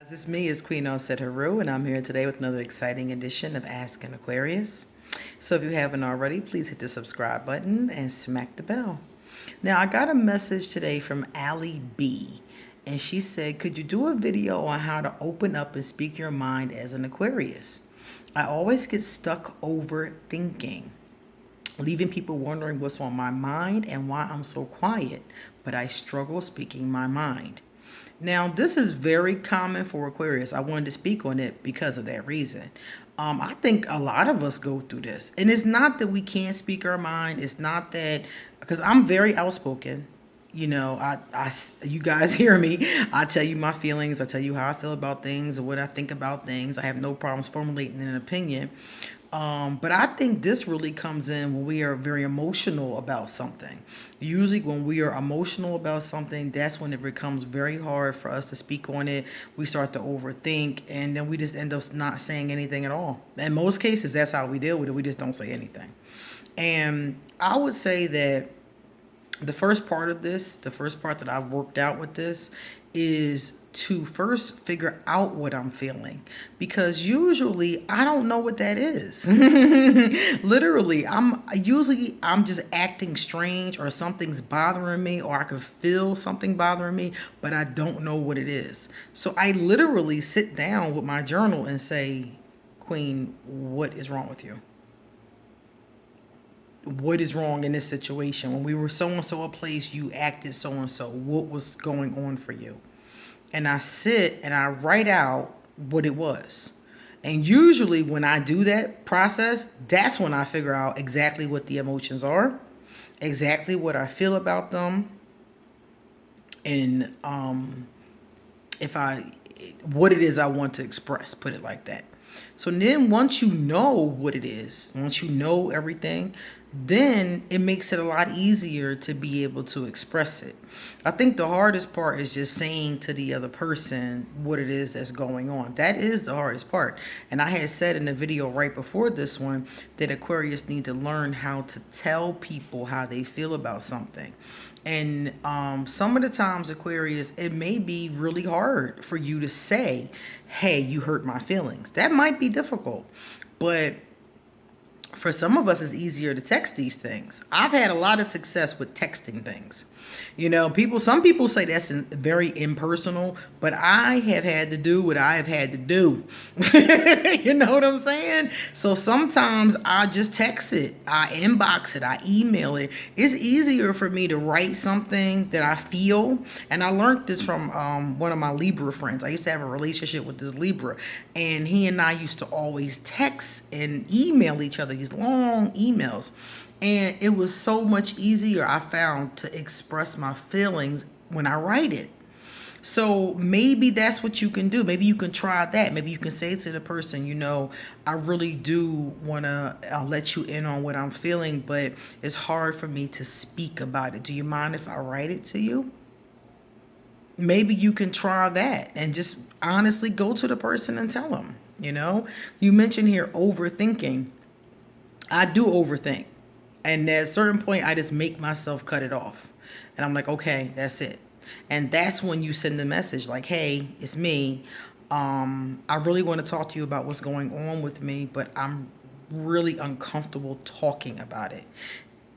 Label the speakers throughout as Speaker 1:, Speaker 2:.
Speaker 1: This is me, it's Queen Said Haru, and I'm here today with another exciting edition of Ask An Aquarius. So if you haven't already, please hit the subscribe button and smack the bell. Now, I got a message today from Allie B, and she said, could you do a video on how to open up and speak your mind as an Aquarius? I always get stuck overthinking, leaving people wondering what's on my mind and why I'm so quiet, but I struggle speaking my mind. Now, this is very common for Aquarius. I wanted to speak on it because of that reason. I think a lot of us go through this. And it's not that we can't speak our mind. It's not that, because I'm very outspoken. You guys hear me. I tell you my feelings. I tell you how I feel about things and what I think about things. I have no problems formulating an opinion. But I think this really comes in when we are very emotional about something. Usually, when we are emotional about something, that's when it becomes very hard for us to speak on it. We start to overthink, and then we just end up not saying anything at all. In most cases, that's how we deal with it. We just don't say anything. And I would say that the first part of this, the first part that I've worked out with this, is to first figure out what I'm feeling, because usually I don't know what that is. Literally, I'm just acting strange, or something's bothering me, or I can feel something bothering me, but I don't know what it is. So I literally sit down with my journal and say, Queen, what is wrong with you? What is wrong in this situation? When we were so and so a place, you acted so and so. What was going on for you? And I sit and I write out what it was. And usually when I do that process, that's when I figure out exactly what the emotions are, exactly what I feel about them, and if I what it is I want to express, put it like that. So then once you know what it is, once you know everything, then it makes it a lot easier to be able to express it. I think the hardest part is just saying to the other person what it is that's going on. That is the hardest part. And I had said in the video right before this one that Aquarius need to learn how to tell people how they feel about something. And some of the times, Aquarius, it may be really hard for you to say, hey, you hurt my feelings. That might be difficult. But for some of us, it's easier to text these things. I've had a lot of success with texting things. Some people say that's very impersonal, but I have had to do what I have had to do. You know what I'm saying? So sometimes I just text it, I inbox it, I email it. It's easier for me to write something that I feel. And I learned this from one of my Libra friends. I used to have a relationship with this Libra, and he and I used to always text and email each other these long emails. And it was so much easier, I found, to express my feelings when I write it. So maybe that's what you can do. Maybe you can try that. Maybe you can say to the person, I really do want to let you in on what I'm feeling, but it's hard for me to speak about it. Do you mind if I write it to you? Maybe you can try that and just honestly go to the person and tell them. You mentioned here overthinking. I do overthink. And at a certain point, I just make myself cut it off. And I'm like, okay, that's it. And that's when you send the message like, hey, it's me. I really want to talk to you about what's going on with me, but I'm really uncomfortable talking about it.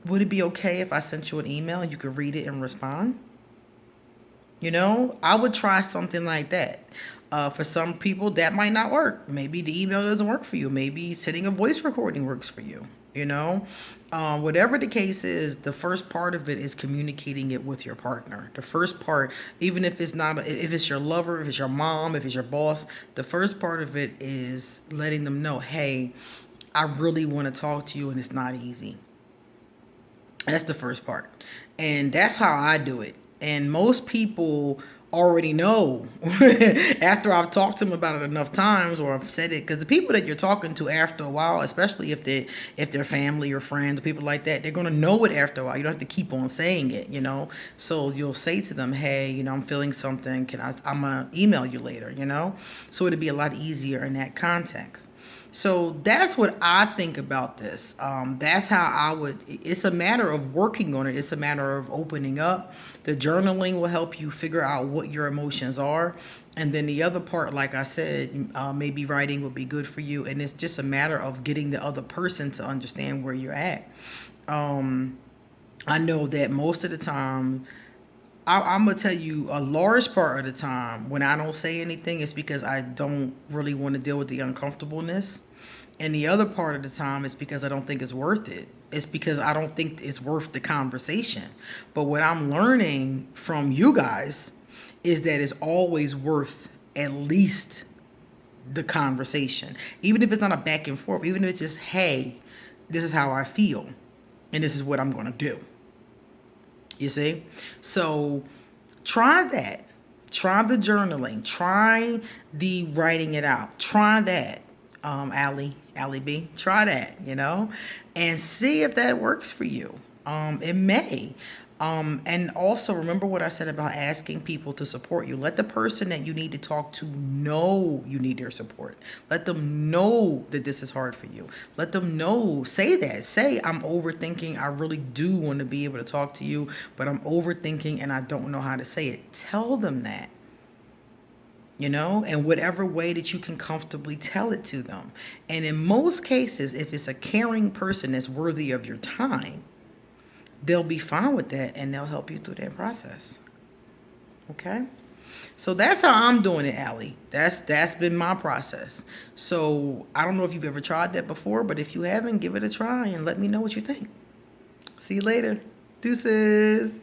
Speaker 1: Would it be okay if I sent you an email and you could read it and respond? I would try something like that. For some people, that might not work. Maybe the email doesn't work for you. Maybe sending a voice recording works for you. Whatever the case is, the first part of it is communicating it with your partner. The first part, even if it's not, if it's your lover, if it's your mom, if it's your boss, the first part of it is letting them know, hey, I really want to talk to you and it's not easy. That's the first part. And that's how I do it. And most people already know after I've talked to them about it enough times, or I've said it, because the people that you're talking to after a while, especially if they're family or friends or people like that, they're going to know it after a while. You don't have to keep on saying it. So you'll say to them, hey, I'm feeling something, I'm going to email you later. So it'd be a lot easier in that context. So that's what I think about this. That's how I would. It's a matter of working on it. It's a matter of opening up. The journaling will help you figure out what your emotions are, and then the other part, like I said, maybe writing would be good for you. And it's just a matter of getting the other person to understand where you're at. Um, I know that most of the time, I'm gonna tell you a large part of the time when I don't say anything, it's because I don't really want to deal with the uncomfortableness, and the other part of the time is because I don't think it's worth it. It's because I don't think it's worth the conversation. But what I'm learning from you guys is that it's always worth at least the conversation, even if it's not a back and forth, even if it's just, hey, this is how I feel, and this is what I'm gonna do. You see? So try that. Try the journaling. Try the writing it out. Try that. Allie B. Try that, and see if that works for you. It may. And also remember what I said about asking people to support you. Let the person that you need to talk to know you need their support. Let them know that this is hard for you. Let them know. Say that. Say, I'm overthinking. I really do want to be able to talk to you, but I'm overthinking and I don't know how to say it. Tell them that. In whatever way that you can comfortably tell it to them. And in most cases, if it's a caring person that's worthy of your time, they'll be fine with that and they'll help you through that process. Okay? So that's how I'm doing it, Allie. That's been my process. So I don't know if you've ever tried that before, but if you haven't, give it a try and let me know what you think. See you later. Deuces.